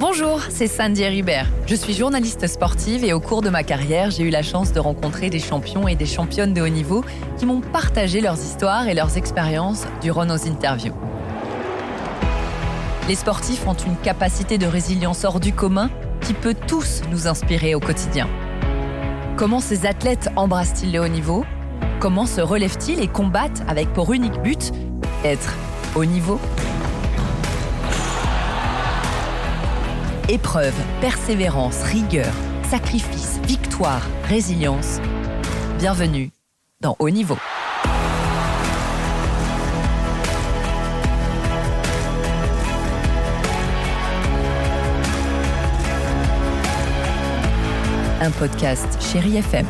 Bonjour, c'est Sandy Ribert. Je suis journaliste sportive et au cours de ma carrière, j'ai eu la chance de rencontrer des champions et des championnes de haut niveau qui m'ont partagé leurs histoires et leurs expériences durant nos interviews. Les sportifs ont une capacité de résilience hors du commun qui peut tous nous inspirer au quotidien. Comment ces athlètes embrassent-ils le haut niveau ? Comment se relèvent-ils et combattent avec pour unique but être haut niveau ? Épreuve, persévérance, rigueur, sacrifice, victoire, résilience. Bienvenue dans Haut Niveau. Un podcast Chérie FM.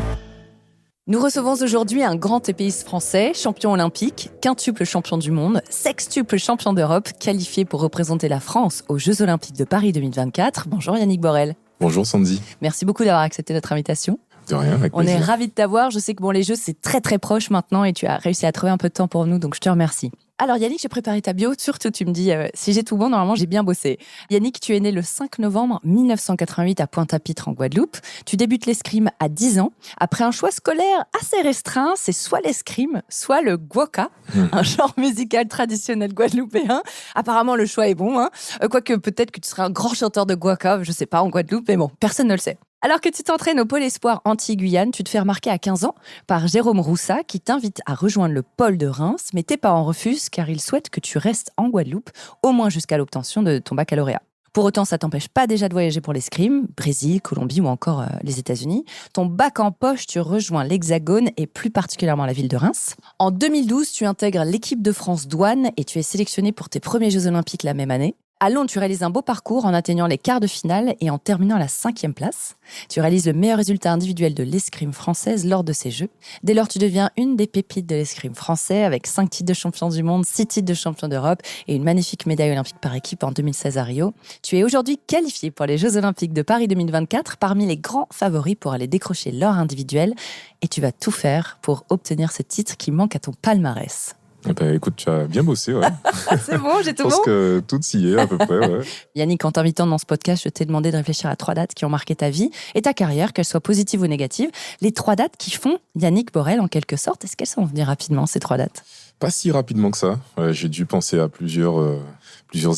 Nous recevons aujourd'hui un grand épéiste français, champion olympique, quintuple champion du monde, sextuple champion d'Europe, qualifié pour représenter la France aux Jeux Olympiques de Paris 2024. Bonjour Yannick Borel. Bonjour Sandy. Merci beaucoup d'avoir accepté notre invitation. De rien, avec plaisir. On est ravis de t'avoir. Je sais que les Jeux, c'est très très proche maintenant et tu as réussi à trouver un peu de temps pour nous, donc je te remercie. Alors Yannick, j'ai préparé ta bio, surtout tu me dis, si j'ai tout bon, normalement j'ai bien bossé. Yannick, tu es né le 5 novembre 1988 à Pointe-à-Pitre en Guadeloupe. Tu débutes l'escrime à 10 ans. Après un choix scolaire assez restreint, c'est soit l'escrime, soit le guoka, un genre musical traditionnel guadeloupéen. Apparemment le choix est bon, quoique peut-être que tu serais un grand chanteur de guoka, je sais pas, en Guadeloupe, mais bon, personne ne le sait. Alors que tu t'entraînes au Pôle Espoir Antilles-Guyane, tu te fais remarquer à 15 ans par Jérôme Roussat qui t'invite à rejoindre le pôle de Reims, mais tes parents refusent car ils souhaitent que tu restes en Guadeloupe, au moins jusqu'à l'obtention de ton baccalauréat. Pour autant, ça t'empêche pas déjà de voyager pour l'escrime, Brésil, Colombie ou encore les États-Unis. Ton bac en poche, tu rejoins l'Hexagone et plus particulièrement la ville de Reims. En 2012, tu intègres l'équipe de France douane et tu es sélectionné pour tes premiers Jeux Olympiques la même année. À Londres, tu réalises un beau parcours en atteignant les quarts de finale et en terminant à la 5e place. Tu réalises le meilleur résultat individuel de l'escrime française lors de ces Jeux. Dès lors, tu deviens une des pépites de l'escrime français avec 5 titres de champion du monde, 6 titres de champion d'Europe et une magnifique médaille olympique par équipe en 2016 à Rio. Tu es aujourd'hui qualifié pour les Jeux Olympiques de Paris 2024 parmi les grands favoris pour aller décrocher l'or individuel et tu vas tout faire pour obtenir ce titre qui manque à ton palmarès. Eh ben, écoute, tu as bien bossé, ouais. C'est bon, j'ai tout bon. Je pense que tout y est à peu près, ouais. Yannick, en t'invitant dans ce podcast, je t'ai demandé de réfléchir à 3 dates qui ont marqué ta vie et ta carrière, qu'elles soient positives ou négatives. Les 3 dates qui font Yannick Borel en quelque sorte, est-ce qu'elles sont venues rapidement, ces 3 dates ? Pas si rapidement que ça. J'ai dû penser à plusieurs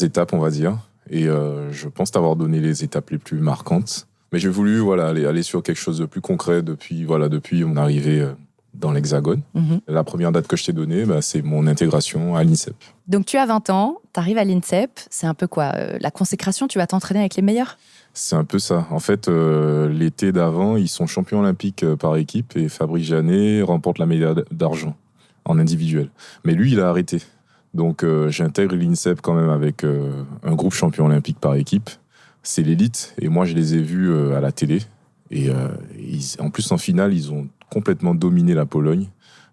étapes, on va dire. Et je pense t'avoir donné les étapes les plus marquantes. Mais j'ai voulu aller sur quelque chose de plus concret depuis mon arrivée dans l'Hexagone. La première date que je t'ai donnée, c'est mon intégration à l'INSEP. Donc tu as 20 ans, tu arrives à l'INSEP, c'est un peu quoi la consécration, tu vas t'entraîner avec les meilleurs ? C'est un peu ça. En fait, l'été d'avant, ils sont champions olympiques par équipe et Fabrice Janet remporte la médaille d'argent en individuel. Mais lui, il a arrêté. Donc j'intègre l'INSEP quand même avec un groupe champion olympique par équipe. C'est l'élite et moi je les ai vus à la télé. Et en plus, en finale, ils ont complètement dominé la Pologne.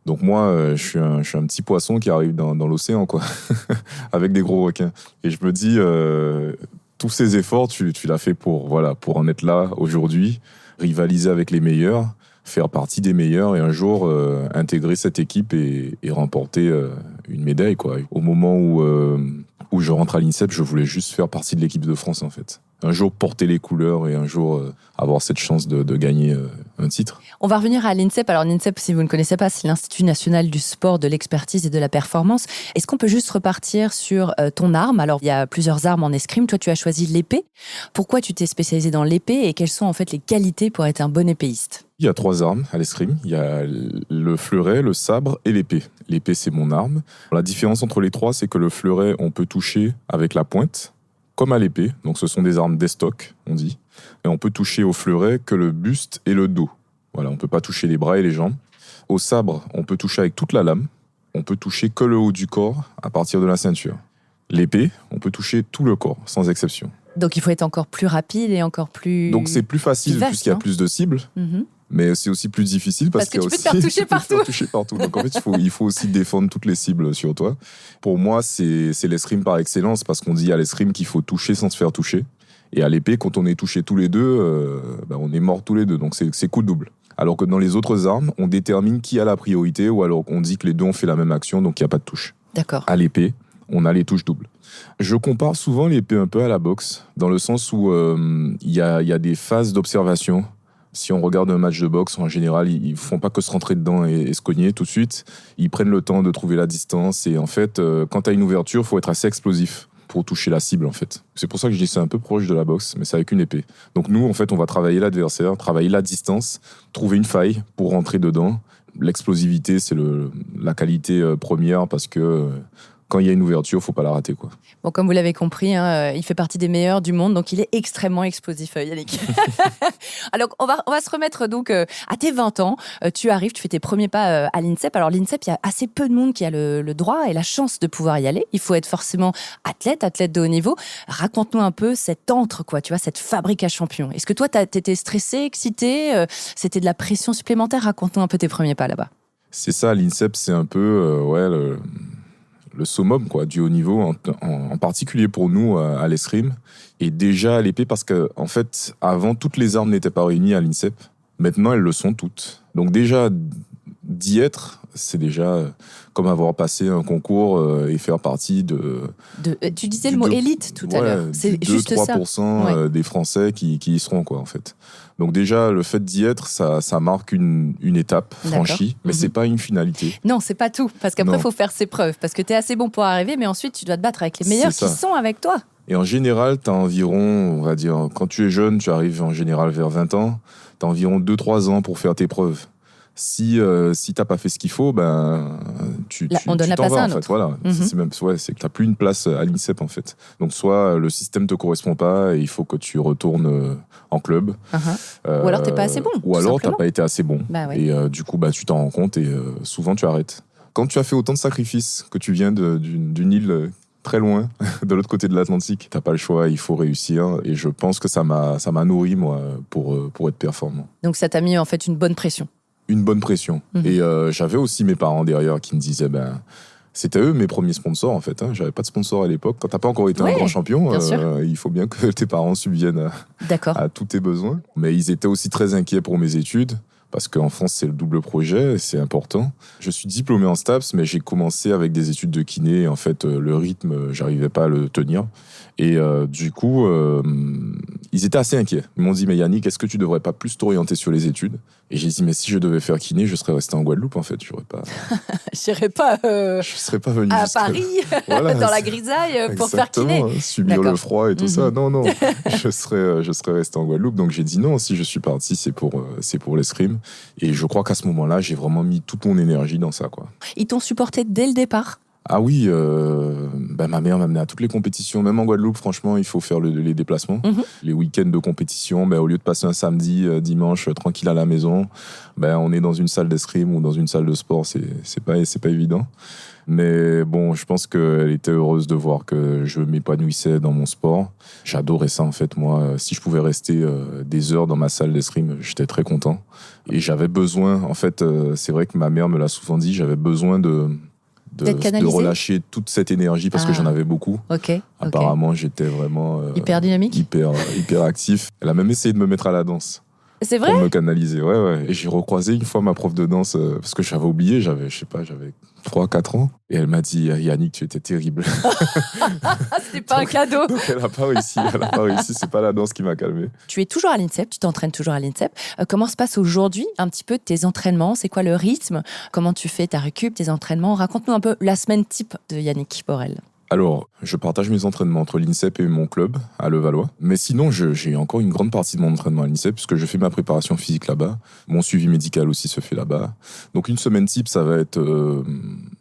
Donc moi, je suis un petit poisson qui arrive dans l'océan, quoi, avec des gros requins. Et je me dis, tous ces efforts, tu l'as fait pour en être là aujourd'hui, rivaliser avec les meilleurs, faire partie des meilleurs et un jour intégrer cette équipe et remporter une médaille, quoi. Au moment où je rentre à l'INSEP, je voulais juste faire partie de l'équipe de France, en fait. Un jour porter les couleurs et un jour avoir cette chance de gagner un titre. On va revenir à l'INSEP. Alors l'INSEP, si vous ne connaissez pas, c'est l'Institut national du sport, de l'expertise et de la performance. Est-ce qu'on peut juste repartir sur ton arme ? Alors il y a plusieurs armes en escrime. Toi, tu as choisi l'épée. Pourquoi tu t'es spécialisé dans l'épée et quelles sont en fait les qualités pour être un bon épéiste ? Il y a 3 armes à l'escrime. Il y a le fleuret, le sabre et l'épée. L'épée, c'est mon arme. La différence entre les 3, c'est que le fleuret, on peut toucher avec la pointe, comme à l'épée. Donc ce sont des armes d'estoc, on dit. Et on peut toucher au fleuret que le buste et le dos. Voilà, on ne peut pas toucher les bras et les jambes. Au sabre, on peut toucher avec toute la lame. On peut toucher que le haut du corps à partir de la ceinture. L'épée, on peut toucher tout le corps, sans exception. Donc il faut être encore plus rapide et encore plus... Donc c'est plus facile puisqu'il y a plus de cibles. Mais c'est aussi plus difficile parce que tu peux te faire toucher partout. Donc en fait, il faut aussi défendre toutes les cibles sur toi. Pour moi, c'est l'escrime par excellence parce qu'on dit à l'escrime qu'il faut toucher sans se faire toucher. Et à l'épée, quand on est touchés tous les deux, on est morts tous les deux. Donc c'est coup double. Alors que dans les autres armes, on détermine qui a la priorité ou alors on dit que les deux ont fait la même action, donc il n'y a pas de touche. D'accord. À l'épée, on a les touches doubles. Je compare souvent l'épée un peu à la boxe, dans le sens où il y a des phases d'observation. Si on regarde un match de boxe, en général, ils font pas que se rentrer dedans et se cogner tout de suite. Ils prennent le temps de trouver la distance. Et en fait, quand tu as une ouverture, il faut être assez explosif pour toucher la cible, en fait. C'est pour ça que je dis que c'est un peu proche de la boxe, mais c'est avec une épée. Donc nous, en fait, on va travailler l'adversaire, travailler la distance, trouver une faille pour rentrer dedans. L'explosivité, c'est la qualité première parce que quand il y a une ouverture, il ne faut pas la rater, quoi. Bon, comme vous l'avez compris, il fait partie des meilleurs du monde, donc il est extrêmement explosif, Yannick. Alors, on va se remettre donc à tes 20 ans. Tu arrives, tu fais tes premiers pas à l'INSEP. Alors, l'INSEP, il y a assez peu de monde qui a le droit et la chance de pouvoir y aller. Il faut être forcément athlète de haut niveau. Raconte-nous un peu cet antre, quoi, tu vois, cette fabrique à champions. Est-ce que toi, t'étais stressé, excité, c'était de la pression supplémentaire? Raconte-nous un peu tes premiers pas là-bas. C'est ça, l'INSEP, c'est un peu le summum, quoi, du haut niveau, en particulier pour nous à l'escrime. Et déjà à l'épée, parce que en fait, avant, toutes les armes n'étaient pas réunies à l'INSEP. Maintenant, elles le sont toutes. Donc déjà, d'y être, c'est déjà comme avoir passé un concours et faire partie tu disais le mot élite tout à l'heure. C'est juste ça. 2-3% des Français qui y seront, quoi, en fait. Donc déjà, le fait d'y être, ça marque une étape franchie, mais c'est pas une finalité. Non, c'est pas tout, parce qu'après, il faut faire ses preuves, parce que tu es assez bon pour arriver, mais ensuite, tu dois te battre avec les meilleurs qui sont avec toi. Et en général, tu as environ, on va dire, quand tu es jeune, tu arrives en général vers 20 ans, tu as environ 2-3 ans pour faire tes preuves. Si t'as pas fait ce qu'il faut, on donne la place à un autre. En fait, voilà. C'est que t'as plus une place à l'INSEP, en fait. Donc soit le système te correspond pas et il faut que tu retournes en club. Ou alors t'es pas assez bon. Ou alors t'as pas été assez bon. Oui. Et du coup, tu t'en rends compte et souvent tu arrêtes. Quand tu as fait autant de sacrifices, que tu viens d'une île très loin, de l'autre côté de l'Atlantique, t'as pas le choix, il faut réussir. Et je pense que ça m'a nourri, moi, pour être performant. Donc ça t'a mis en fait une bonne pression. Une bonne pression. Et j'avais aussi mes parents derrière qui me disaient, c'était eux mes premiers sponsors, en fait. J'avais pas de sponsor à l'époque. Quand t'as pas encore été un grand champion, il faut bien que tes parents subviennent à tous tes besoins. Mais ils étaient aussi très inquiets pour mes études, parce qu'en France, c'est le double projet, c'est important. Je suis diplômé en STAPS, mais j'ai commencé avec des études de kiné. En fait, le rythme, j'arrivais pas à le tenir. Et du coup, ils étaient assez inquiets. Ils m'ont dit, mais Yannick, est-ce que tu devrais pas plus t'orienter sur les études? Et j'ai dit, mais si je devais faire kiné, je serais resté en Guadeloupe, en fait. Je serais pas venu à Paris, dans la grisaille, pour faire kiné. Subir le froid et tout ça. Non, je serais resté en Guadeloupe. Donc j'ai dit non, si je suis parti, c'est pour l'escrime. Et je crois qu'à ce moment-là, j'ai vraiment mis toute mon énergie dans ça, quoi. Ils t'ont supporté dès le départ? Ah oui, ma mère m'amenait à toutes les compétitions. Même en Guadeloupe, franchement, il faut faire les déplacements. Les week-ends de compétition, au lieu de passer un samedi, dimanche, tranquille à la maison, on est dans une salle d'escrime ou dans une salle de sport. C'est pas évident. Mais bon, je pense qu'elle était heureuse de voir que je m'épanouissais dans mon sport. J'adorais ça, en fait. Moi, si je pouvais rester des heures dans ma salle d'escrime, j'étais très content. Et j'avais besoin, en fait, c'est vrai que ma mère me l'a souvent dit, j'avais besoin de relâcher toute cette énergie parce que j'en avais beaucoup. Apparemment, j'étais vraiment hyper dynamique, hyper actif. Elle a même essayé de me mettre à la danse. C'est vrai? Pour me canaliser, ouais. Et j'ai recroisé une fois ma prof de danse parce que j'avais oublié, j'avais 3-4 ans. Et elle m'a dit, Yannick, tu étais terrible. C'était pas un cadeau. Donc elle a pas réussi. C'est pas la danse qui m'a calmé. Tu es toujours à l'INSEP, tu t'entraînes toujours à l'INSEP. Comment se passe aujourd'hui un petit peu tes entraînements? C'est quoi le rythme? Comment tu fais ta récup, tes entraînements? Raconte-nous un peu la semaine type de Yannick Borel. Alors, je partage mes entraînements entre l'INSEP et mon club à Levallois. Mais sinon, j'ai encore une grande partie de mon entraînement à l'INSEP puisque je fais ma préparation physique là-bas. Mon suivi médical aussi se fait là-bas. Donc, une semaine type, ça va être...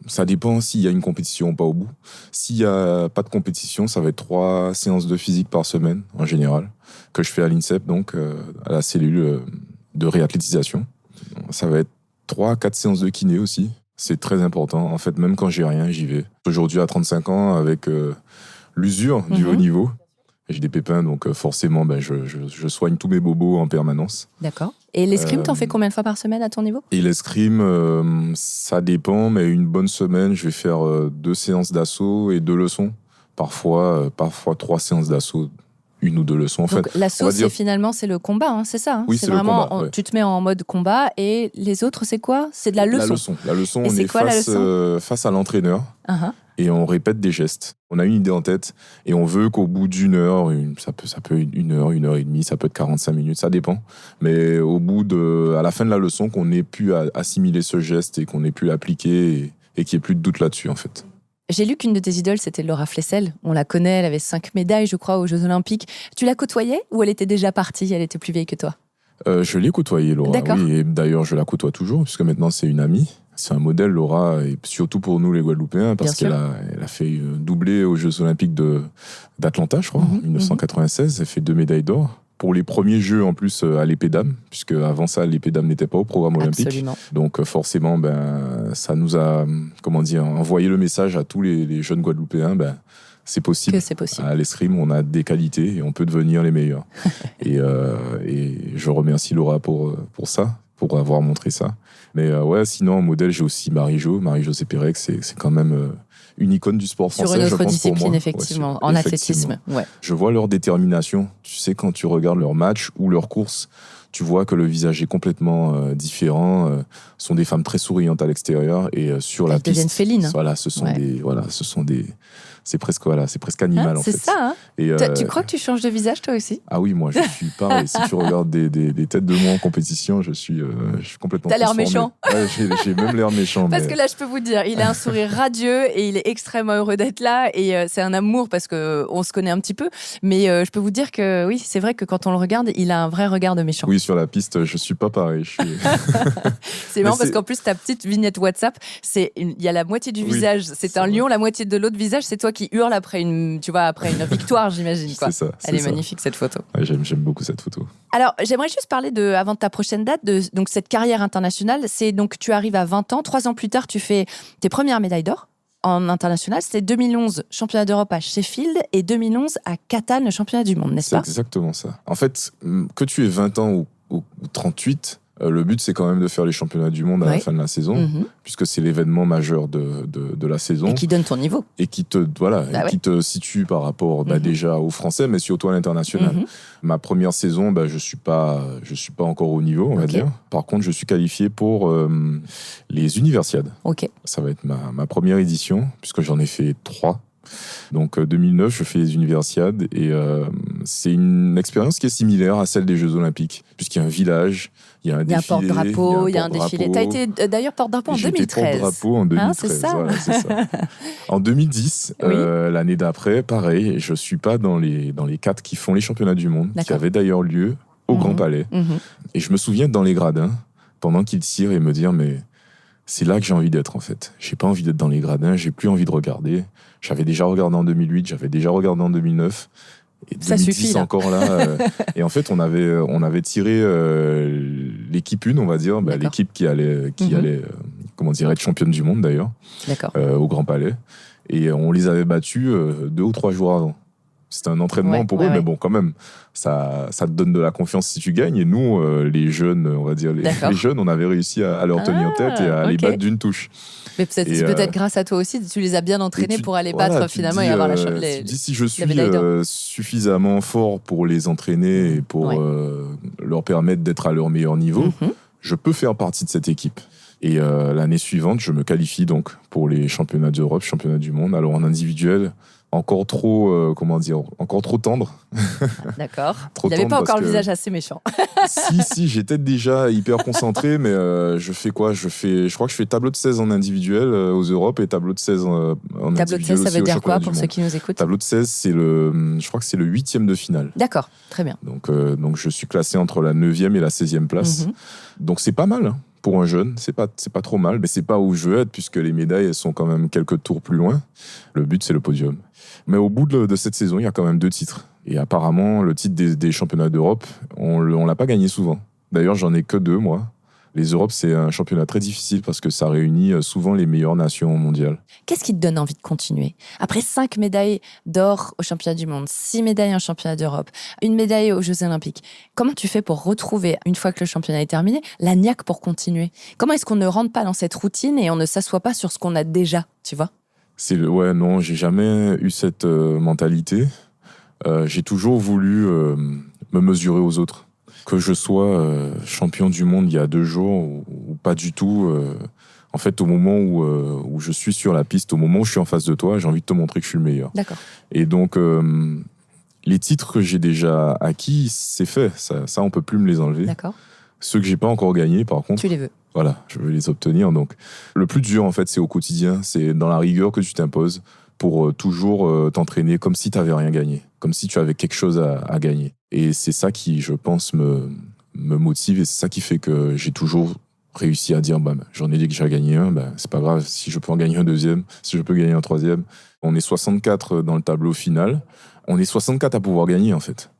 ça dépend s'il y a une compétition ou pas au bout. S'il n'y a pas de compétition, ça va être 3 séances de physique par semaine, en général, que je fais à l'INSEP, donc à la cellule de réathlétisation. Ça va être 3-4 séances de kiné aussi. C'est très important. En fait, même quand j'ai rien, j'y vais. Aujourd'hui, à 35 ans, avec l'usure du haut niveau, j'ai des pépins, donc forcément, je soigne tous mes bobos en permanence. D'accord. Et l'escrime, t'en fais combien de fois par semaine à ton niveau? Et l'escrime, ça dépend, mais une bonne semaine, je vais faire 2 séances d'assaut et 2 leçons. Parfois 3 séances d'assaut. 1 ou 2 leçons. Donc l'assaut, finalement, c'est le combat, c'est ça? Oui, c'est vraiment, le combat. Ouais. Tu te mets en mode combat et les autres, c'est quoi? C'est de la leçon. La leçon, on est face à l'entraîneur Uh-huh. et on répète des gestes. On a une idée en tête et on veut qu'au bout d'une heure, ça peut être une heure et demie, ça peut être 45 minutes, ça dépend. Mais à la fin de la leçon, qu'on ait pu assimiler ce geste et qu'on ait pu l'appliquer et qu'il n'y ait plus de doute là-dessus, en fait. J'ai lu qu'une de tes idoles, c'était Laura Flessel. On la connaît, elle avait 5 médailles, je crois, aux Jeux Olympiques. Tu la côtoyais ou elle était déjà partie, elle était plus vieille que toi? Je l'ai côtoyée, Laura. D'accord. Oui, et d'ailleurs, je la côtoie toujours, puisque maintenant, c'est une amie. C'est un modèle, Laura, et surtout pour nous, les Guadeloupéens, parce qu'elle a fait doubler aux Jeux Olympiques d'Atlanta, je crois, en 1996. Elle fait 2 médailles d'or. Pour les premiers Jeux, en plus, à l'épée d'âme, puisque avant ça, l'épée d'âme n'était pas au programme olympique. Absolument. Donc, forcément, ça nous a, envoyé le message à tous les jeunes Guadeloupéens, c'est possible. Que c'est possible. À l'escrime, on a des qualités et on peut devenir les meilleurs. et je remercie Laura pour ça, pour avoir montré ça. Mais sinon, en modèle, j'ai aussi Marie-Josée Pérec, c'est quand même une icône du sport français, sur une je autre pense, discipline, pour moi. effectivement, en athlétisme. Ouais. Je vois leur détermination. Tu sais, quand tu regardes leur match ou leur course, tu vois que le visage est complètement différent. Ce sont des femmes très souriantes à l'extérieur et sur la piste. Elles deviennent félines. Voilà, ce sont des. C'est presque animal en fait. C'est ça. Hein. Et, tu crois que tu changes de visage toi aussi? Ah oui, moi je suis pareil. Si tu regardes des têtes de moi en compétition, je suis complètement. T'as l'air transformé. méchant. Ouais, j'ai même l'air méchant. Parce que là, je peux vous dire, il a un sourire radieux et il est extrêmement heureux d'être là. Et c'est un amour parce qu'on se connaît un petit peu. Mais je peux vous dire que oui, c'est vrai que quand on le regarde, il a un vrai regard de méchant. Oui, sur la piste, je suis pas pareil. C'est marrant parce qu'en plus, ta petite vignette WhatsApp, il y a la moitié du visage, c'est un lion, la moitié de l'autre visage, c'est toi qui hurle après une victoire, j'imagine. Quoi. C'est ça. Elle est magnifique, cette photo. Ouais, j'aime beaucoup cette photo. Alors, j'aimerais juste parler avant de ta prochaine date, donc cette carrière internationale. C'est donc, tu arrives à 20 ans, 3 ans plus tard, tu fais tes premières médailles d'or en international. C'était 2011, championnat d'Europe à Sheffield, et 2011 à Catane, le championnat du monde, n'est-ce pas? C'est exactement ça. En fait, que tu aies 20 ans ou 38, le but, c'est quand même de faire les championnats du monde à la fin de la saison, puisque c'est l'événement majeur de la saison. Et qui donne ton niveau. Et qui te situe par rapport déjà aux Français, mais surtout à l'international. Ma première saison, je suis pas encore au niveau, on va dire. Par contre, je suis qualifié pour les Universiades. Okay. Ça va être ma première édition, puisque j'en ai fait 3. Donc 2009, je fais les Universiades et c'est une expérience qui est similaire à celle des Jeux Olympiques, puisqu'il y a un village, il y a un défilé, porte-drapeau, il y a un défilé. Tu as été d'ailleurs porte-drapeau en 2013. J'étais porte-drapeau en 2013, c'est ça. Voilà, c'est ça. En 2010, l'année d'après, pareil, je ne suis pas dans les 4 qui font les championnats du monde, qui avaient d'ailleurs lieu au Grand Palais. Et je me souviens dans les gradins, pendant qu'ils tirent et me dire, mais c'est là que j'ai envie d'être en fait. J'ai pas envie d'être dans les gradins, j'ai plus envie de regarder. J'avais déjà regardé en 2008, j'avais déjà regardé en 2009. Et 2010 ça suffit, là. Encore là. Et en fait, on avait tiré l'équipe 1, on va dire, l'équipe qui allait être championne du monde d'ailleurs, au Grand Palais. Et on les avait battus 2 ou 3 jours avant. C'était un entraînement pour eux, mais bon, quand même, ça te donne de la confiance si tu gagnes. Et nous, les jeunes, on va dire, les jeunes, on avait réussi à leur tenir tête et à les battre d'une touche. Mais peut-être grâce à toi aussi, tu les as bien entraînés pour aller battre finalement et avoir la chance. Tu dis, si je suis suffisamment fort pour les entraîner et pour leur permettre d'être à leur meilleur niveau, je peux faire partie de cette équipe. Et l'année suivante, je me qualifie donc pour les championnats d'Europe, championnats du monde. Alors en individuel, encore trop tendre. D'accord. Il n'avait pas encore le visage assez méchant. Si, j'étais déjà hyper concentré, mais je fais quoi ? Je crois que je fais tableau de 16 en individuel aux Europes et tableau de 16 en individuel. Tableau de 16, ça veut dire quoi pour ceux qui nous écoutent ? Tableau de 16, je crois que c'est le 8e de finale. D'accord, très bien. Donc je suis classé entre la 9e et la 16e place. Donc c'est pas mal, hein. Pour un jeune, c'est pas trop mal, mais c'est pas où je veux être puisque les médailles elles sont quand même quelques tours plus loin. Le but c'est le podium. Mais au bout de cette saison, il y a quand même 2 titres. Et apparemment, le titre des championnats d'Europe, on l'a pas gagné souvent. D'ailleurs, j'en ai que 2 moi. Les Europes, c'est un championnat très difficile parce que ça réunit souvent les meilleures nations mondiales. Qu'est-ce qui te donne envie de continuer ? Après 5 médailles d'or au championnat du monde, 6 médailles en championnat d'Europe, 1 médaille aux Jeux Olympiques, comment tu fais pour retrouver, une fois que le championnat est terminé, la niaque pour continuer ? Comment est-ce qu'on ne rentre pas dans cette routine et on ne s'assoit pas sur ce qu'on a déjà, tu vois ? Non, j'ai jamais eu cette mentalité. J'ai toujours voulu me mesurer aux autres. Que je sois champion du monde il y a 2 jours ou pas du tout, En fait, au moment où je suis sur la piste, au moment où je suis en face de toi, j'ai envie de te montrer que je suis le meilleur. D'accord. Et donc, les titres que j'ai déjà acquis, c'est fait. Ça, on peut plus me les enlever. D'accord. Ceux que j'ai pas encore gagnés, par contre, Tu les veux. voilà, je veux les obtenir. Donc, le plus dur, en fait, c'est au quotidien. C'est dans la rigueur que tu t'imposes pour toujours t'entraîner comme si tu n'avais rien gagné, comme si tu avais quelque chose à gagner. Et c'est ça qui, je pense, me motive et c'est ça qui fait que j'ai toujours réussi à dire j'en ai dit que j'ai gagné un, c'est pas grave, si je peux en gagner un deuxième, si je peux gagner un troisième. On est 64 dans le tableau final. On est 64 à pouvoir gagner, en fait.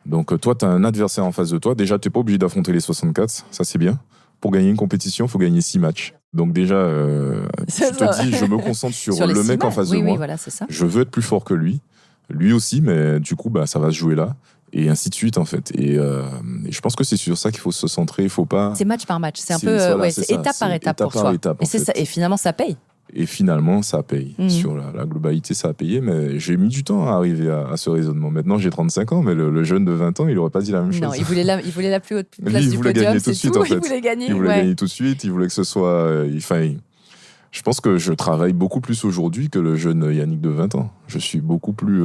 Donc, toi, tu as un adversaire en face de toi. Déjà, tu n'es pas obligé d'affronter les 64. Ça, c'est bien. Pour gagner une compétition, il faut gagner 6 matchs. Donc, déjà, tu te dis, je me concentre sur le mec en face de moi. Oui, voilà, c'est ça. Je veux être plus fort que lui. Lui aussi, mais du coup, ça va se jouer là. Et ainsi de suite, en fait. Et je pense que c'est sur ça qu'il faut se centrer. Il faut pas... C'est match par match. C'est un peu c'est étape par étape pour toi. Et finalement, ça paye. Et finalement, ça paye. Sur la globalité, ça a payé. Mais j'ai mis du temps à arriver à ce raisonnement. Maintenant, j'ai 35 ans, mais le jeune de 20 ans, il n'aurait pas dit la même chose. Non, il voulait la plus haute place du podium. Il voulait gagner tout de suite, en fait. Il voulait gagner. Il voulait gagner tout de suite. Il voulait que ce soit... je pense que je travaille beaucoup plus aujourd'hui que le jeune Yannick de 20 ans. Je suis beaucoup plus...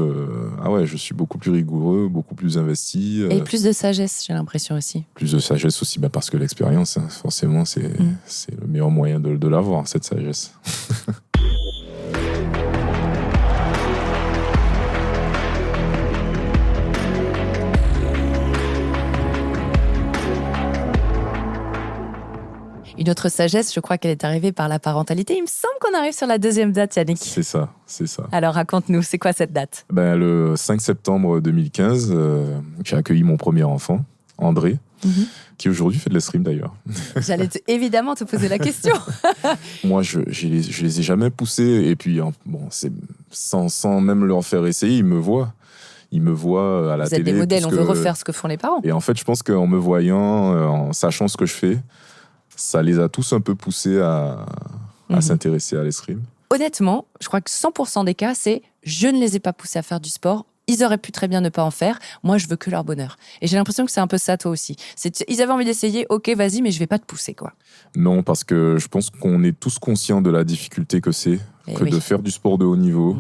je suis beaucoup plus rigoureux, beaucoup plus investi. Et plus de sagesse, j'ai l'impression aussi. Plus de sagesse aussi, parce que l'expérience, forcément, c'est le meilleur moyen de l'avoir, cette sagesse. Une autre sagesse, je crois qu'elle est arrivée par la parentalité. Il me semble qu'on arrive sur la deuxième date, Yannick. C'est ça. Alors, raconte-nous, c'est quoi cette date ? Le 5 septembre 2015, j'ai accueilli mon premier enfant, André, qui aujourd'hui fait de l'escrime d'ailleurs. J'allais évidemment te poser la question. Moi, je les ai jamais poussés. Et puis, c'est sans même leur faire essayer, ils me voient. Ils me voient à la télé. Vous êtes des modèles, on veut refaire ce que font les parents. Et en fait, je pense qu'en me voyant, en sachant ce que je fais, ça les a tous un peu poussés à s'intéresser à l'escrime. Honnêtement, je crois que 100% des cas, c'est je ne les ai pas poussés à faire du sport. Ils auraient pu très bien ne pas en faire. Moi, je veux que leur bonheur. Et j'ai l'impression que c'est un peu ça, toi aussi. Ils avaient envie d'essayer, ok, vas-y, mais je vais pas te pousser, quoi. Non, parce que je pense qu'on est tous conscients de la difficulté que c'est, de faire du sport de haut niveau,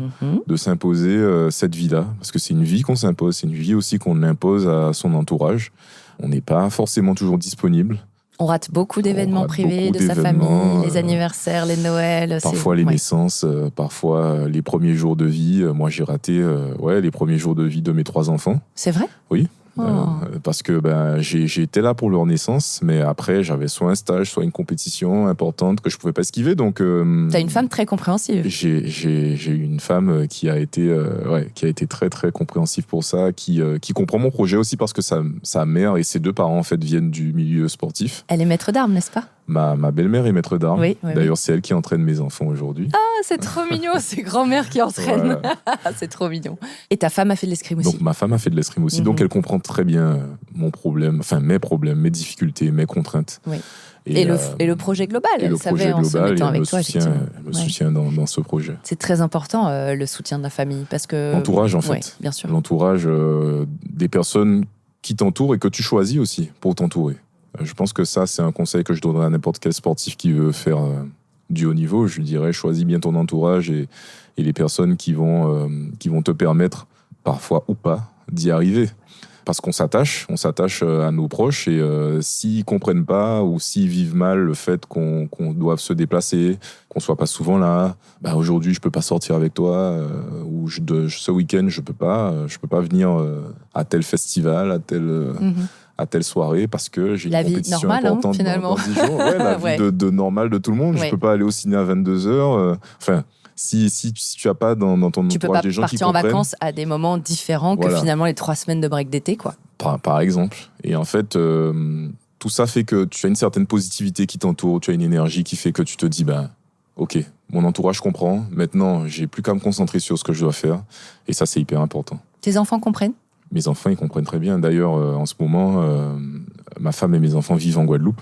de s'imposer cette vie-là. Parce que c'est une vie qu'on s'impose, c'est une vie aussi qu'on impose à son entourage. On n'est pas forcément toujours disponible. On rate beaucoup d'événements privés de sa famille, les anniversaires, les Noëls. Parfois les naissances, parfois les premiers jours de vie. Moi, j'ai raté les premiers jours de vie de mes 3 enfants. C'est vrai ? Oui. Parce que j'ai été là pour leur naissance, mais après, j'avais soit un stage, soit une compétition importante que je ne pouvais pas esquiver. Donc, t'as une femme très compréhensive. J'ai eu une femme qui a été très, très compréhensive pour ça, qui comprend mon projet aussi parce que sa mère et ses 2 parents, en fait, viennent du milieu sportif. Elle est maître d'armes, n'est-ce pas ? Ma belle-mère est maître d'armes. Oui, D'ailleurs, c'est elle qui entraîne mes enfants aujourd'hui. Ah, c'est trop mignon, c'est grand-mère qui entraîne. Voilà. C'est trop mignon. Et ta femme a fait de l'escrime aussi. Donc, ma femme a fait de l'escrime aussi. Donc, elle comprend très bien mon problème, mes problèmes, mes difficultés, mes contraintes. Oui. Et le projet global. Elle savait en se mettant avec toi. Elle me soutient dans ce projet. C'est très important, le soutien de la famille. Parce que... L'entourage, en fait. Bien sûr. L'entourage des personnes qui t'entourent et que tu choisis aussi pour t'entourer. Je pense que ça, c'est un conseil que je donnerais à n'importe quel sportif qui veut faire du haut niveau. Je lui dirais, choisis bien ton entourage et les personnes qui vont te permettre, parfois ou pas, d'y arriver. Parce qu'on s'attache à nos proches et s'ils comprennent pas ou s'ils vivent mal le fait qu'on doive se déplacer, qu'on soit pas souvent là, aujourd'hui je peux pas sortir avec toi ou ce week-end je peux pas venir à tel festival, à telle soirée parce que j'ai une compétition importante finalement. Dans 10 jours. La vie de normal de tout le monde. Je peux pas aller au ciné à 22h. Si tu as pas dans ton entourage des gens qui comprennent... Tu peux pas partir en vacances à des moments différents que finalement les 3 semaines de break d'été, quoi. Par exemple. Et en fait, tout ça fait que tu as une certaine positivité qui t'entoure, tu as une énergie qui fait que tu te dis, ok, mon entourage comprend, maintenant j'ai plus qu'à me concentrer sur ce que je dois faire. Et ça, c'est hyper important. Tes enfants comprennent ? Mes enfants, ils comprennent très bien. D'ailleurs, en ce moment, ma femme et mes enfants vivent en Guadeloupe.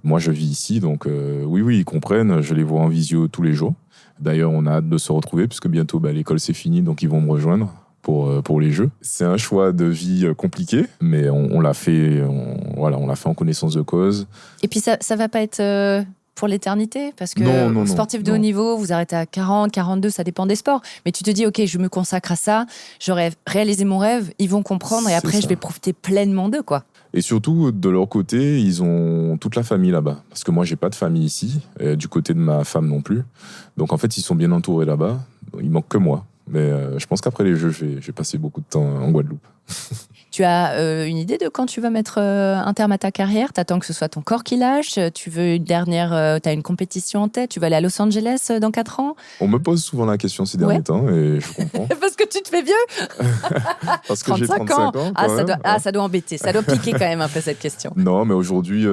Moi, je vis ici, donc oui, ils comprennent. Je les vois en visio tous les jours. D'ailleurs, on a hâte de se retrouver, puisque bientôt, l'école, c'est fini, donc ils vont me rejoindre pour les Jeux. C'est un choix de vie compliqué, mais on l'a fait en connaissance de cause. Et puis, ça va pas être pour l'éternité? Parce que Non, sportif de haut niveau, vous arrêtez à 40, 42, ça dépend des sports. Mais tu te dis, OK, je me consacre à ça, j'aurais réalisé mon rêve, ils vont comprendre et après, je vais profiter pleinement d'eux, quoi. Et surtout, de leur côté, ils ont toute la famille là-bas. Parce que moi, j'ai pas de famille ici, du côté de ma femme non plus. Donc en fait, ils sont bien entourés là-bas. Il manque que moi. Mais je pense qu'après les Jeux, je vais passer beaucoup de temps en Guadeloupe. Tu as une idée de quand tu vas mettre un terme à ta carrière? T'attends que ce soit ton corps qui lâche? Tu veux une dernière... t'as une compétition en tête? Tu vas aller à Los Angeles dans 4 ans? On me pose souvent la question ces derniers temps et je comprends. Parce que tu te fais vieux. Parce que j'ai 35 ans. Ça doit embêter. Ça doit piquer quand même un peu cette question. Non, mais aujourd'hui,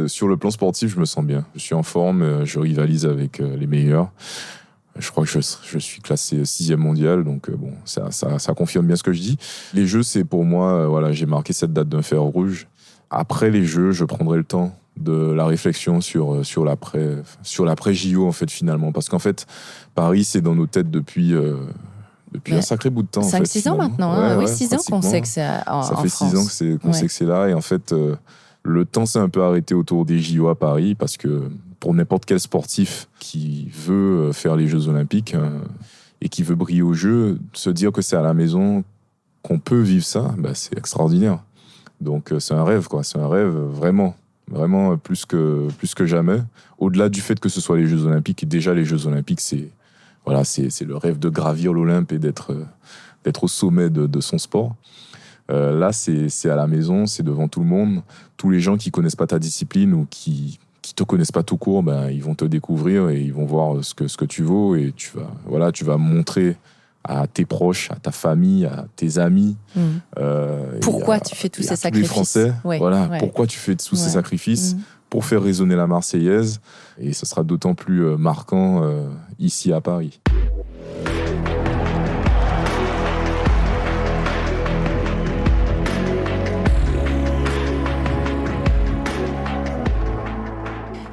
sur le plan sportif, je me sens bien. Je suis en forme, je rivalise avec les meilleurs. Je crois que je suis classé 6e mondial, donc bon, ça confirme bien ce que je dis. Les Jeux, c'est pour moi, voilà, j'ai marqué cette date d'un fer rouge. Après les Jeux, je prendrai le temps de la réflexion sur l'après JO, en fait, finalement. Parce qu'en fait, Paris, c'est dans nos têtes depuis un sacré bout de temps. 5-6 ans maintenant, hein. Oui, 6 ans qu'on sait que c'est en France. Ça fait 6 ans qu'on sait que c'est là, et en fait, le temps s'est un peu arrêté autour des JO à Paris, parce que pour n'importe quel sportif qui veut faire les Jeux Olympiques et qui veut briller aux Jeux, se dire que c'est à la maison qu'on peut vivre ça, c'est extraordinaire. Donc c'est un rêve, quoi. C'est un rêve vraiment plus que jamais. Au-delà du fait que ce soit les Jeux Olympiques, et déjà les Jeux Olympiques, c'est le rêve de gravir l'Olympe et d'être au sommet de son sport. Là, c'est à la maison, c'est devant tout le monde. Tous les gens qui connaissent pas ta discipline ou qui te connaissent pas tout court, ils vont te découvrir et ils vont voir ce que tu vaux, et tu vas montrer à tes proches, à ta famille, à tes amis. Pourquoi tu fais tous ces sacrifices? Les Français, pourquoi tu fais tous ces sacrifices pour faire résonner la Marseillaise, et ce sera d'autant plus marquant ici à Paris.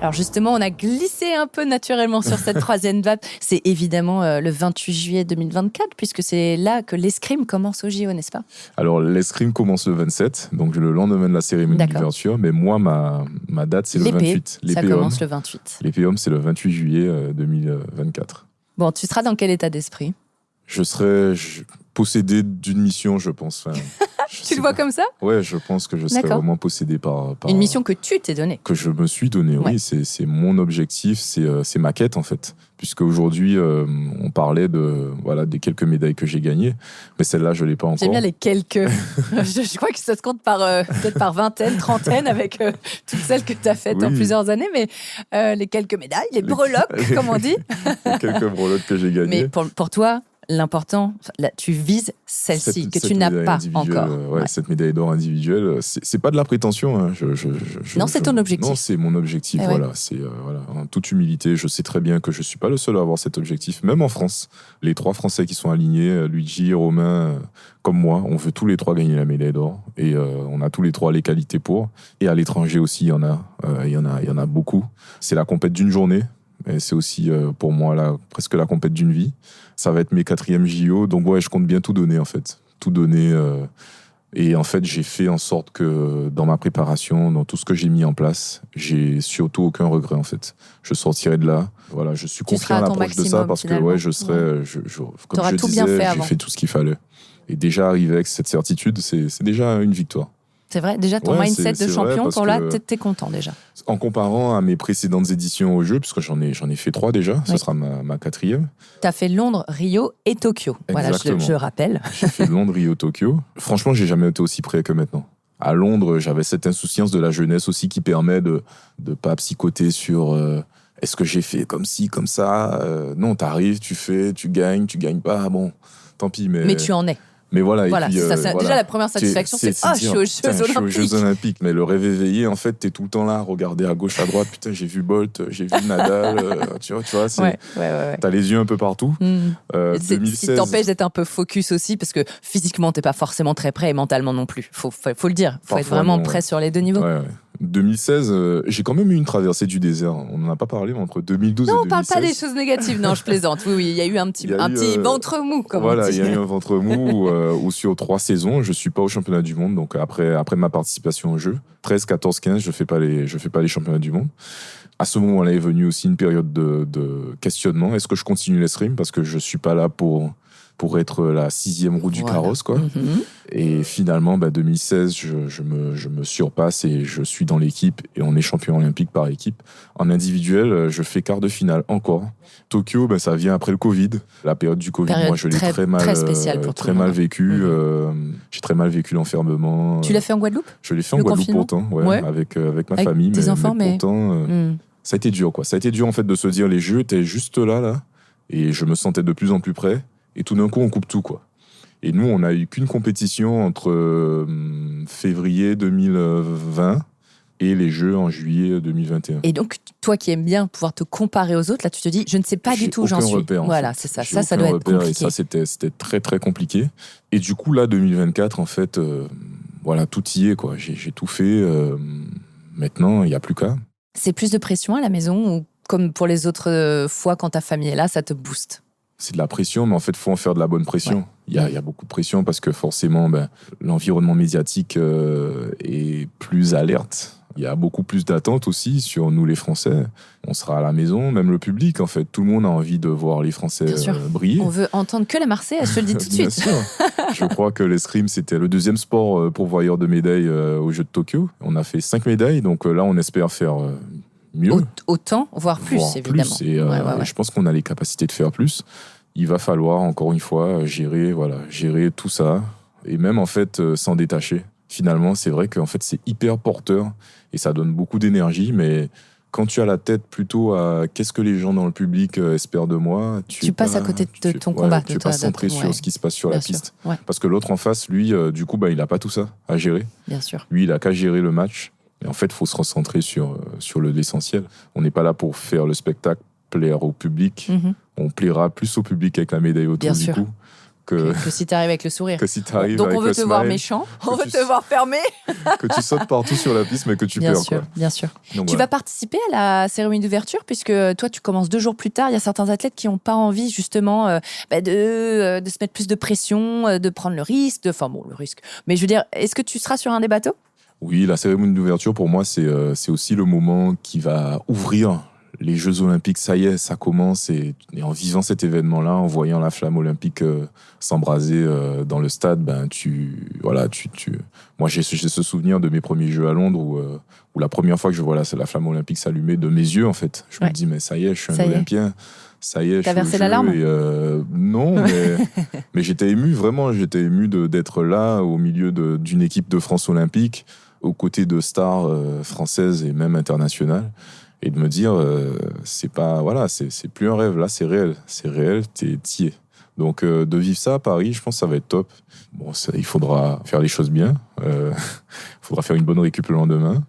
Alors justement, on a glissé un peu naturellement sur cette troisième vague. C'est évidemment le 28 juillet 2024, puisque c'est là que l'escrime commence au JO, n'est-ce pas? Alors, l'escrime commence le 27, donc le lendemain de la cérémonie d'ouverture. Mais moi, ma date, c'est le 28. Ça commence le 28. L'épée homme, c'est le 28 juillet 2024. Bon, tu seras dans quel état d'esprit? Je serai possédé d'une mission, je pense. Tu le vois comme ça? Ouais, je pense que je serai vraiment possédé par... Une mission que tu t'es donnée. Que je me suis donnée, oui. C'est mon objectif, c'est ma quête, en fait. Puisque aujourd'hui, on parlait des quelques médailles que j'ai gagnées, mais celle-là, je ne l'ai pas encore. J'aime bien les quelques. je crois que ça se compte peut-être par vingtaine, trentaine, avec toutes celles que tu as faites en plusieurs années, mais les quelques médailles, les breloques, comme on dit. Les quelques breloques que j'ai gagnées. Mais pour toi, l'important, là, tu vises celle-ci, que tu n'as pas encore. Cette médaille d'or individuelle, c'est pas de la prétention. Hein. Non, c'est ton objectif. Non, c'est mon objectif. En toute humilité, je sais très bien que je suis pas le seul à avoir cet objectif. Même en France, les 3 Français qui sont alignés, Luigi, Romain, comme moi, on veut tous les 3 gagner la médaille d'or. Et on a tous les 3 les qualités pour. Et à l'étranger aussi, il y en a beaucoup. C'est la compète d'une journée. Et c'est aussi, pour moi, presque la compète d'une vie. Ça va être mes 4e JO. Donc, je compte bien tout donner, en fait. Tout donner. Et en fait, j'ai fait en sorte que dans ma préparation, dans tout ce que j'ai mis en place, j'ai surtout aucun regret, en fait. Je sortirai de là. Voilà, je suis confiant à l'approche de ça parce que, je serai... comme je disais, j'ai fait tout ce qu'il fallait. Et déjà, arriver avec cette certitude, c'est déjà une victoire. C'est vrai, déjà ton mindset de champion, pour là, t'es content déjà. En comparant à mes précédentes éditions aux Jeux, puisque j'en ai fait 3 déjà, ce sera ma 4e. T'as fait Londres, Rio et Tokyo. Exactement. Voilà, je rappelle. J'ai fait Londres, Rio, Tokyo. Franchement, j'ai jamais été aussi prêt que maintenant. À Londres, j'avais cette insouciance de la jeunesse aussi qui permet de pas psychoter sur est-ce que j'ai fait comme ci, comme ça. Non, t'arrives, tu fais, tu gagnes pas. Bon, tant pis. Mais tu en es. Mais voilà, et puis, déjà la première satisfaction, c'est je suis aux Jeux Olympiques. Mais le rêve éveillé, en fait, t'es tout le temps là, regarder à gauche, à droite. Putain, j'ai vu Bolt, j'ai vu Nadal. tu vois, t'as les yeux un peu partout. 2016. Ce qui t'empêche d'être un peu focus aussi, parce que physiquement, t'es pas forcément très prêt et mentalement non plus. Faut le dire. Faut être vraiment prêt sur les 2 niveaux. 2016, j'ai quand même eu une traversée du désert. On n'en a pas parlé, mais entre 2012 Non, et on parle 2016. pas des choses négatives. Non, je plaisante. Oui, il y a eu un petit ventre mou, comme on Voilà, dit. il y a eu un ventre mou où sur 3 saisons, je suis pas au championnat du monde. Donc après ma participation au jeu, 13, 14, 15, je fais pas les championnats du monde. À ce moment-là est venue aussi une période de questionnement. Est-ce que je continue l'escrime parce que je suis pas là pour être la 6e roue du carrosse, quoi. Et finalement, 2016, je me surpasse et je suis dans l'équipe et on est champion olympique par équipe. En individuel, je fais quart de finale encore. Tokyo, ça vient après le Covid. La période du Covid, moi, je l'ai très spéciale pour très mal vécu. J'ai très mal vécu l'enfermement. Tu l'as fait en Guadeloupe ? Je l'ai fait en Guadeloupe pourtant, avec ma famille. Tes enfants, mais pourtant, ça a été dur, quoi. Ça a été dur, en fait, de se dire les jeux étaient juste là. Et je me sentais de plus en plus près. Et tout d'un coup, on coupe tout, quoi. Et nous, on n'a eu qu'une compétition entre février 2020 et les Jeux en juillet 2021. Et donc, toi qui aimes bien pouvoir te comparer aux autres, là, tu te dis, je ne sais pas du tout où j'en suis. Repère, voilà, c'est ça. Ça doit être compliqué. Et ça, c'était très, très compliqué. Et du coup, là, 2024, en fait, tout y est, quoi. J'ai tout fait. Maintenant, il n'y a plus qu'à. C'est plus de pression à la maison ou comme pour les autres fois, quand ta famille est là, ça te booste ? C'est de la pression, mais en fait, il faut en faire de la bonne pression. Il y a beaucoup de pression parce que forcément, l'environnement médiatique est plus alerte. Il y a beaucoup plus d'attentes aussi sur nous, les Français. On sera à la maison, même le public, en fait. Tout le monde a envie de voir les Français briller. On veut entendre que la Marseillaise, je te le dis tout de suite. Bien sûr. Je crois que l'escrime, c'était le 2e sport pourvoyeur de médailles aux Jeux de Tokyo. On a fait 5 médailles, donc là, on espère faire mieux. Autant, voire plus, évidemment. Et je pense qu'on a les capacités de faire plus. Il va falloir, encore une fois, gérer tout ça. Et même, en fait, s'en détacher. Finalement, c'est vrai qu'en fait, c'est hyper porteur et ça donne beaucoup d'énergie. Mais quand tu as la tête plutôt à qu'est-ce que les gens dans le public espèrent de moi, tu passes à côté de ton combat. Tu n'es pas centré sur ce qui se passe sur la piste. Ouais. Parce que l'autre en face, lui, du coup, il n'a pas tout ça à gérer. Bien sûr. Lui, il n'a qu'à gérer le match. Et en fait, il faut se recentrer sur l'essentiel. On n'est pas là pour faire le spectacle, plaire au public. On plaira plus au public avec la médaille autour du cou que si tu arrives avec le sourire. Que si tu arrives donc avec on veut te voir méchant, on veut te voir fermé. Que tu sautes partout sur la piste, mais que tu pleures. Bien sûr. Donc, tu vas participer à la cérémonie d'ouverture, puisque toi, tu commences 2 jours plus tard. Il y a certains athlètes qui n'ont pas envie, justement, de se mettre plus de pression, de prendre le risque. Le risque. Mais je veux dire, est-ce que tu seras sur un des bateaux ? Oui, la cérémonie d'ouverture, pour moi, c'est aussi le moment qui va ouvrir les Jeux Olympiques. Ça y est, ça commence. Et en vivant cet événement-là, en voyant la flamme olympique s'embraser dans le stade, moi, j'ai ce souvenir de mes premiers Jeux à Londres où la première fois que je vois la flamme olympique s'allumer de mes yeux, en fait, je me dis, mais ça y est, je suis un Olympien. Ça y est, t'as versé la larme ? Non, mais j'étais ému, vraiment. J'étais ému d'être là, au milieu d'une équipe de France olympique, aux côtés de stars françaises et même internationales. Et de me dire, c'est plus un rêve, là, c'est réel, t'y es. Donc, de vivre ça à Paris, je pense que ça va être top. Bon, il faudra faire les choses bien. Il faudra faire une bonne récup le lendemain.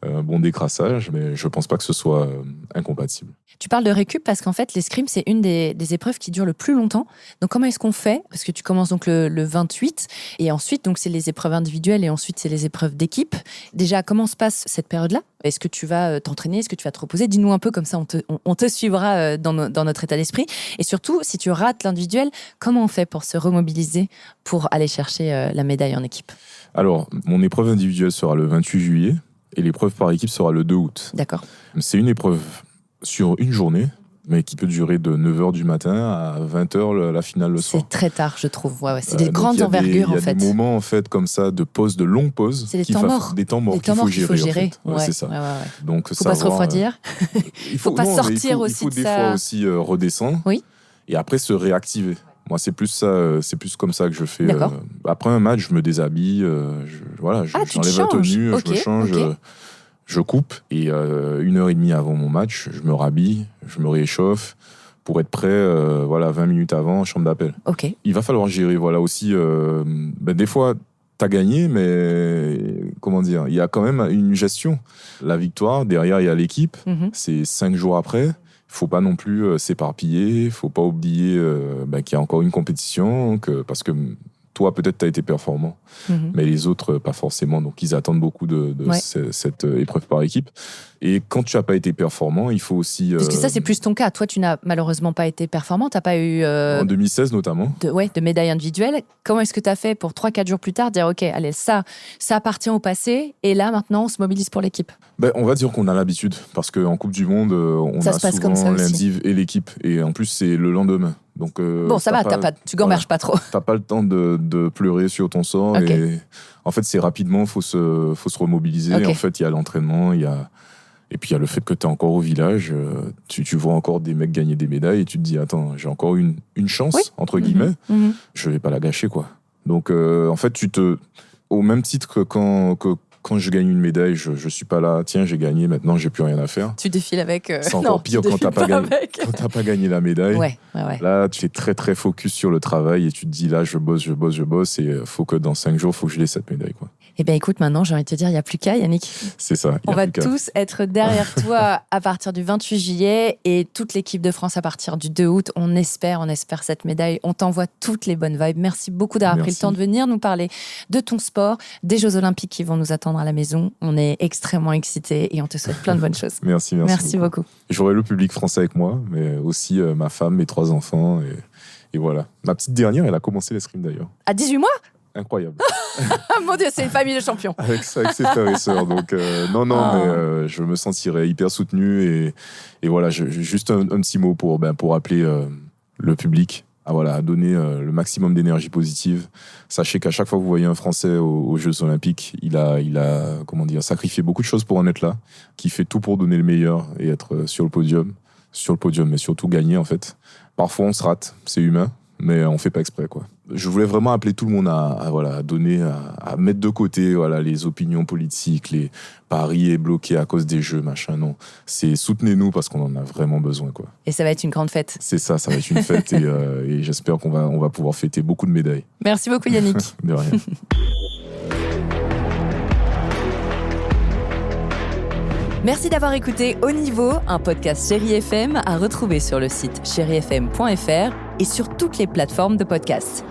Un bon décrassage, mais je pense pas que ce soit incompatible. Tu parles de récup parce qu'en fait, l'escrime, c'est une des épreuves qui dure le plus longtemps. Donc, comment est-ce qu'on fait ? Parce que tu commences donc le 28 et ensuite, donc, c'est les épreuves individuelles et ensuite, c'est les épreuves d'équipe. Déjà, comment se passe cette période-là ? Est-ce que tu vas t'entraîner ? Est-ce que tu vas te reposer ? Dis-nous un peu, comme ça, on te suivra dans notre état d'esprit. Et surtout, si tu rates l'individuel, comment on fait pour se remobiliser pour aller chercher la médaille en équipe ? Alors, mon épreuve individuelle sera le 28 juillet. Et l'épreuve par équipe sera le 2 août. D'accord. C'est une épreuve sur une journée, mais qui peut durer de 9h du matin à 20h la finale le soir. C'est très tard, je trouve. Ouais. C'est des grandes envergures, en fait. Il y a des moments, en fait, comme ça, de pause, de longues pauses. C'est des temps morts. Des temps morts qu'il faut gérer. En fait. C'est ça. Ouais. Donc, faut pas se refroidir. Il faut pas sortir aussi de ça. Il faut des fois aussi redescendre. Oui. Et après, se réactiver. Moi, c'est plus comme ça que je fais. Après un match, je me déshabille, j'enlève la tenue, je me change, je coupe. Et 1h30 avant mon match, je me rhabille, je me réchauffe pour être prêt 20 minutes avant, chambre d'appel. Okay. Il va falloir gérer aussi. Des fois, t'as gagné, mais comment dire, il y a quand même une gestion. La victoire, derrière, il y a l'équipe. C'est 5 jours après. Il ne faut pas non plus s'éparpiller, il ne faut pas oublier qu'il y a encore une compétition, parce que toi, peut-être, tu as été performant, mais les autres, pas forcément. Donc, ils attendent beaucoup de cette épreuve par équipe. Et quand tu n'as pas été performant, il faut aussi... Parce que ça, c'est plus ton cas. Toi, tu n'as malheureusement pas été performant. Tu n'as pas eu... En 2016, notamment. De médailles individuelles. Comment est-ce que tu as fait pour 3-4 jours plus tard dire, OK, allez, ça appartient au passé. Et là, maintenant, on se mobilise pour l'équipe. On va dire qu'on a l'habitude. Parce qu'en Coupe du Monde, on ça a se passe souvent comme ça l'indiv et l'équipe. Et en plus, c'est le lendemain. Donc, bon, ça va, tu gamberges pas trop. T'as pas le temps de pleurer sur ton sort. Okay. Et en fait, c'est rapidement, faut se remobiliser. Okay. En fait, il y a l'entraînement, et puis il y a le fait que tu es encore au village. Tu vois encore des mecs gagner des médailles et tu te dis, attends, j'ai encore une chance, entre guillemets. Je vais pas la gâcher, quoi. Donc, en fait, au même titre que quand je gagne une médaille, je suis pas là, tiens, j'ai gagné, maintenant j'ai plus rien à faire. Tu défiles avec... C'est encore pire quand t'as pas gagné la médaille. Ouais. Là, tu es très très focus sur le travail et tu te dis là, je bosse et il faut que dans 5 jours, il faut que je l'ai cette médaille, quoi. Eh bien, écoute, maintenant, j'ai envie de te dire, il n'y a plus qu'à, Yannick. C'est ça. On va tous être derrière toi à partir du 28 juillet et toute l'équipe de France à partir du 2 août. On espère cette médaille. On t'envoie toutes les bonnes vibes. Merci beaucoup d'avoir pris le temps de venir nous parler de ton sport, des Jeux Olympiques qui vont nous attendre à la maison. On est extrêmement excités et on te souhaite plein de bonnes choses. Merci beaucoup. J'aurai le public français avec moi, mais aussi ma femme, mes 3 enfants. Et voilà. Ma petite dernière, elle a commencé l'escrime d'ailleurs. À 18 mois ? Incroyable. Mon Dieu, c'est une famille de champions. Avec ses frères et sœurs. Donc, mais je me sentirais hyper soutenu. Et voilà, juste un petit mot pour appeler le public à donner le maximum d'énergie positive. Sachez qu'à chaque fois que vous voyez un Français aux Jeux Olympiques, il a sacrifié beaucoup de choses pour en être là, qui fait tout pour donner le meilleur et être sur le podium, mais surtout gagner, en fait. Parfois, on se rate, c'est humain, mais on fait pas exprès, quoi. Je voulais vraiment appeler tout le monde à donner, à mettre de côté les opinions politiques, les Paris est bloqué à cause des Jeux, machin, non. C'est soutenez-nous parce qu'on en a vraiment besoin, quoi. Et ça va être une grande fête. C'est ça va être une fête et j'espère qu'on va pouvoir fêter beaucoup de médailles. Merci beaucoup, Yannick. De rien. Merci d'avoir écouté Haut Niveau, un podcast Chéri FM à retrouver sur le site chérifm.fr et sur toutes les plateformes de podcast.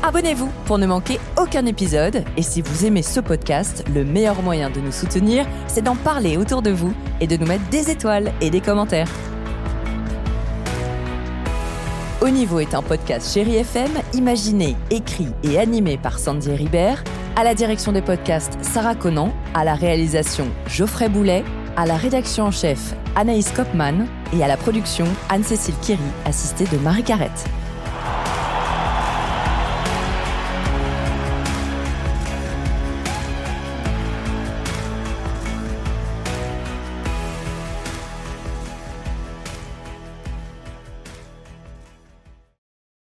Abonnez-vous pour ne manquer aucun épisode. Et si vous aimez ce podcast, le meilleur moyen de nous soutenir, c'est d'en parler autour de vous et de nous mettre des étoiles et des commentaires. Haut Niveau est un podcast Chéri FM, imaginé, écrit et animé par Sandy Ribert. À la direction des podcasts, Sarah Conan. À la réalisation, Geoffrey Boulet. À la rédaction en chef, Anaïs Kopman. Et à la production, Anne-Cécile Kiri, assistée de Marie Carrette.